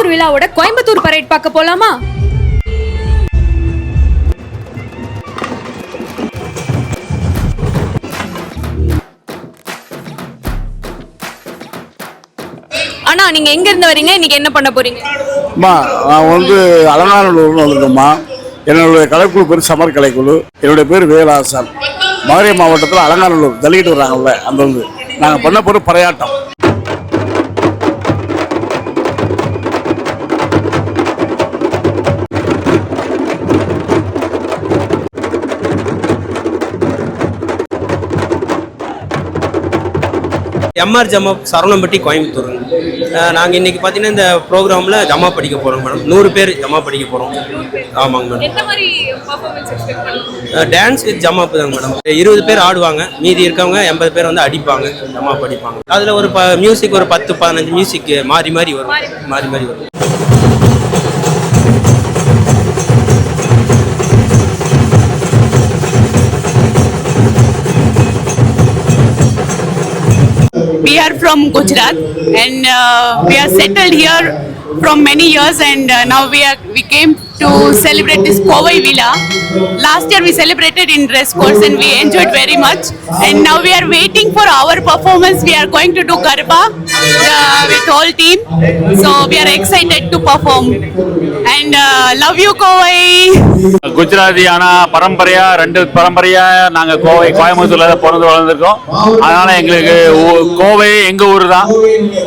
Tiruppur விழாவோட Coimbatore parade பார்க்க போலாமா? அண்ணா, நீங்க எங்க இருந்து வரீங்க? இன்னைக்கு என்ன பண்ண போறீங்க? நான் வந்து அலங்காநல்லூர்னு வந்திருக்கோம்மா. என்னுடைய கலைக்குழு பேர் சமர் கலைக்குழு. என்னுடைய பேர் வேலாசான். மதுரை மாவட்டத்தில் அலங்காநல்லூர் ஜல்லிக்கிட்டு வர்றாங்கல்ல, அந்த வந்து நாங்கள் பண்ண போகிற பறையாட்டம். எம்ஆர் ஜமாப் சரவணம்பட்டி கோயம்புத்தூர். நாங்கள் இன்றைக்கி பார்த்தீங்கன்னா இந்த ப்ரோக்ராமில் ஜமா படிக்க போகிறோம் மேடம். 100 பேர் ஜமா படிக்க போகிறோம். ஆமாங்க மேடம். டான்ஸ் வித் ஜமாப்பு தாங்க மேடம். 20 பேர் ஆடுவாங்க, மீதி இருக்கவங்க 80 பேர் வந்து அடிப்பாங்க, ஜமா படிப்பாங்க. அதில் ஒரு மியூசிக் ஒரு 10-15 மியூசிக் மாறி மாறி வரும். We are from Gujarat and we are settled here from many years, and now we came to celebrate this Kovai Villa. Last year we celebrated in dress codes and we enjoyed very much, and now we are waiting for our performance. We are going to do Garba with whole team, so we are excited to perform and love you Kovai. குஜராத்தியான பரம்பரையா 2 பரம்பரையா நாங்கள் கோயம்புத்தூர்ல பிறந்து வளர்ந்துருக்கோம். அதனால எங்களுக்கு கோவை எங்க ஊர் தான்.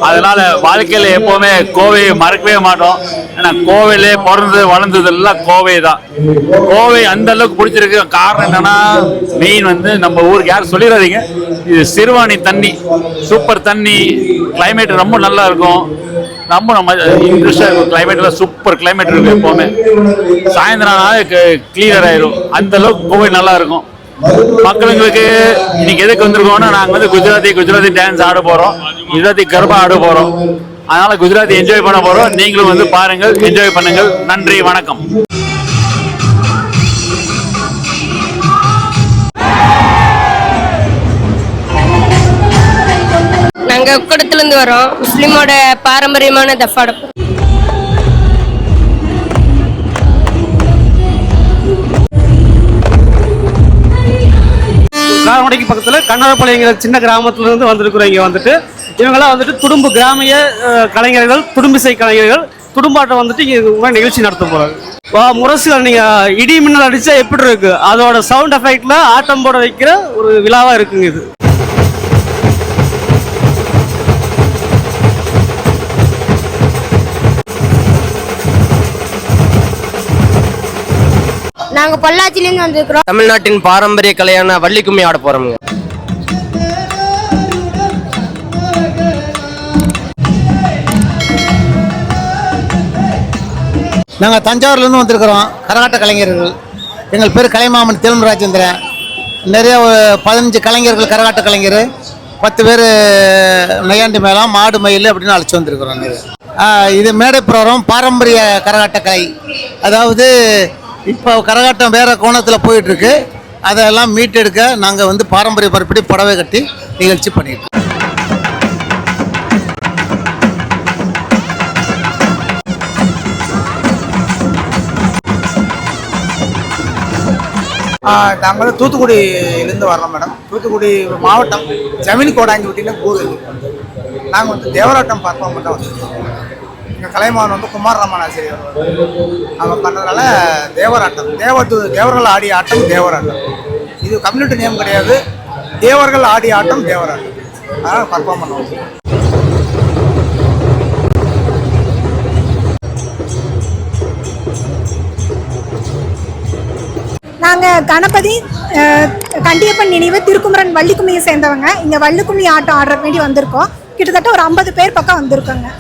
அதனால வாழ்க்கையில் எப்பவுமே கோவையை மறக்கவே மாட்டோம். ஏன்னா கோவையிலே பிறந்து வளர்ந்ததெல்லாம் கோவை தான். கோவை அந்த அளவுக்கு பிடிச்சிருக்கு. காரணம் என்னன்னா, மெயின் வந்து நம்ம ஊருக்கு யாரும் சொல்லிடாதீங்க, இது சிறுவாணி தண்ணி, சூப்பர் தண்ணி, கிளைமேட் ரொம்ப நல்லா இருக்கும். நம்ம இன்ட்ரெஸ்டாக இருக்கும். கிளைமேட்ல சூப்பர் கிளைமேட் இருக்கு. எப்பவுமே சாயந்தரம் கிளியர் ஆயிரும். அந்த அளவுக்கு கோவை நல்லா இருக்கும். மக்களுங்களுக்கு இன்னைக்கு எதுக்கு வந்திருக்கோம்னா, நாங்கள் வந்து குஜராத்தி டான்ஸ் ஆட போறோம், குஜராத்தி கர்பா ஆட போறோம். அதனால குஜராத்தி என்ஜாய் பண்ண போறோம். நீங்களும் வந்து பாருங்கள், என்ஜாய் பண்ணுங்கள். நன்றி, வணக்கம். நாங்க உக்கடத்துல இருந்து வரோம். முஸ்லிமோட பாரம்பரியமான தஃபாடம். காரமடைக்கு பக்கத்தில் கண்ணாரப்பாளையங்கிற சின்ன கிராமத்துல இருந்து வந்திருக்கிறோம். இங்கே வந்துட்டு இவங்கெல்லாம் வந்துட்டு துடும்பு கிராமிய கலைஞர்கள், துடும்பிசை கலைஞர்கள், துடும்பாட்டம் வந்துட்டு இங்கே நிகழ்ச்சி நடத்த போறாங்க. முரசுகள் நீங்க இடி மின்னல் அடிச்சா எப்படி இருக்கு, அதோட சவுண்ட் எஃபெக்ட்ல ஆட்டம் போட வைக்கிற ஒரு விழாவா இருக்குங்க இது. நாங்க பொள்ளாச்சியிலேருந்து வந்திருக்கிறோம். தமிழ்நாட்டின் பாரம்பரிய கலையான வள்ளி கும்மி ஆட போறோம்ங்க. நாங்கள் தஞ்சாவூர்லேருந்து வந்திருக்கிறோம். கரகாட்ட கலைஞர்கள். எங்கள் பேர் கலைமாமன் திருமண ராஜேந்திரன். நிறைய 15 கலைஞர்கள், கரகாட்ட கலைஞர், 10 பேர் நையாண்டி மேளம், மாடு மயில் அப்படின்னு அழைச்சி வந்திருக்கிறோம். இது மேடை ப்ரோக்ராம் பாரம்பரிய கரகாட்ட கலை. அதாவது இப்போ கரகாட்டம் வேறு கோணத்தில் போயிட்டுருக்கு. அதெல்லாம் மீட்டெடுக்க நாங்கள் வந்து பாரம்பரிய பரப்படி புடவை கட்டி நிகழ்ச்சி பண்ணியிருக்கோம். நாங்கள் தூத்துக்குடியிலேருந்து வரோம் மேடம். தூத்துக்குடி மாவட்டம் ஜமீன் கோடாங்கிவிட்டின்னு ஊர். நாங்கள் வந்து தேவராட்டம் பர்ஃபார்ம் பண்ண வந்திருக்கோம். எங்கள் கலைமான் வந்து குமாரராமன் ஆசிரியர் அவங்க பண்ணதுனால தேவராட்டம், தேவர்கள் ஆடிய ஆட்டம் தேவராட்டம். இது கம்யூனிட்டி நேம் கிடையாது, தேவர்கள் ஆடிய ஆட்டம் தேவராட்டம். அதனால் பர்ஃபார்ம் பண்ணுவோம். நாங்கள் கணபதி கண்டியப்பன் நினைவு திருக்குமரன் வள்ளிக்கும்மியை சேர்ந்தவங்க. இங்கே வள்ளிக்கும்மி ஆட்டம் ஆடுற வேண்டி வந்திருக்கோம். கிட்டத்தட்ட ஒரு 50 பேர் பக்கம் வந்திருக்கோங்க.